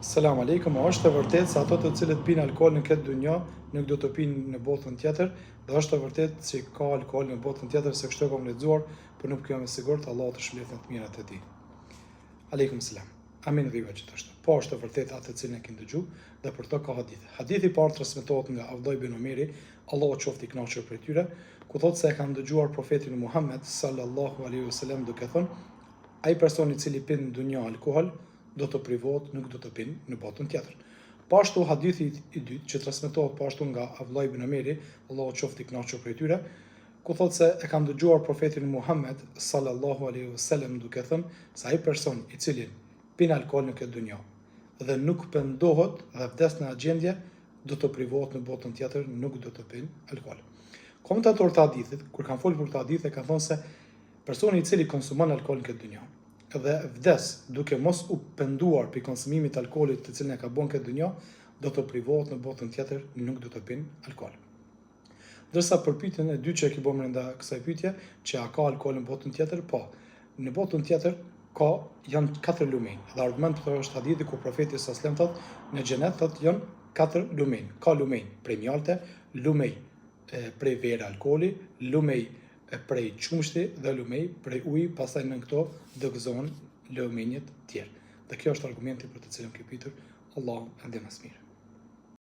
Selam aleikum, është e vërtetë se ato të cilët pinë alkool në këtë dunjë nuk do të pinë në botën tjetër, dhe është e vërtetë se ka alkool në botën tjetër, se kështu e kam lexuar, por nuk jam i sigurt, Allah të shpëlbën të mirat e tij. Aleikum selam. Amin dhe gjithashtu. Po është e vërtetë atë të cilën e keni dëgjuar, dhe për to ka hadith. Hadithi i parë transmetohet nga Abdullah ibn Umeri, Allahu qoftë i kënaqur prej tyre, ku thotë se e kanë dëgjuar profetin Muhammed sallallahu alaihi wasallam duke thënë: ai person i cili pin në dunjë alkool do të privohet, nuk do të pinë në botën tjetër. Po ashtu hadithi i dytë që transmetohet po ashtu nga Abdullah ibn Umeri, Allahu qoftë i kënaqur prej tyre, ku thotë se e kanë dëgjuar profetin Muhammed sallallahu alaihi wasallam duke thënë se ai person i cili pin alkool në këtë dunjë dhe nuk pendohet dhe vdes në agjendje, do të privohet në botën tjetër, nuk do të pinë alkool. Komentatorët e hadithit, kur kanë folur për këtë hadith, kanë thënë se personi i cili konsumon alkool në këtë dunjë dhe vdes duke mos u penduar për konsumimit të alkoolit të cilin e ka bën këtë dunjë, do të privohet në botën tjetër, nuk do të pinë alkool. Ndërsa për pyetjen e dytë që e ke bërë brenda kësaj pyetje, që a ka alkool në botën tjetër? Po. Në botën tjetër janë 4 lumenj. Dhe argumenti për to është hadithi ku profeti sallallahu alajhi wasallam thotë, në xhenet thotë janë 4 lumenj. Ka lumenj prej mjalte, lumenj prej verë alkooli, lumenj prej qumshti dhe lumej prej uji, pastaj në këto do gëzohen lumenjët tjerë. Dhe kjo është argumenti për të cilën ke pyetur, Allahu e di më së miri.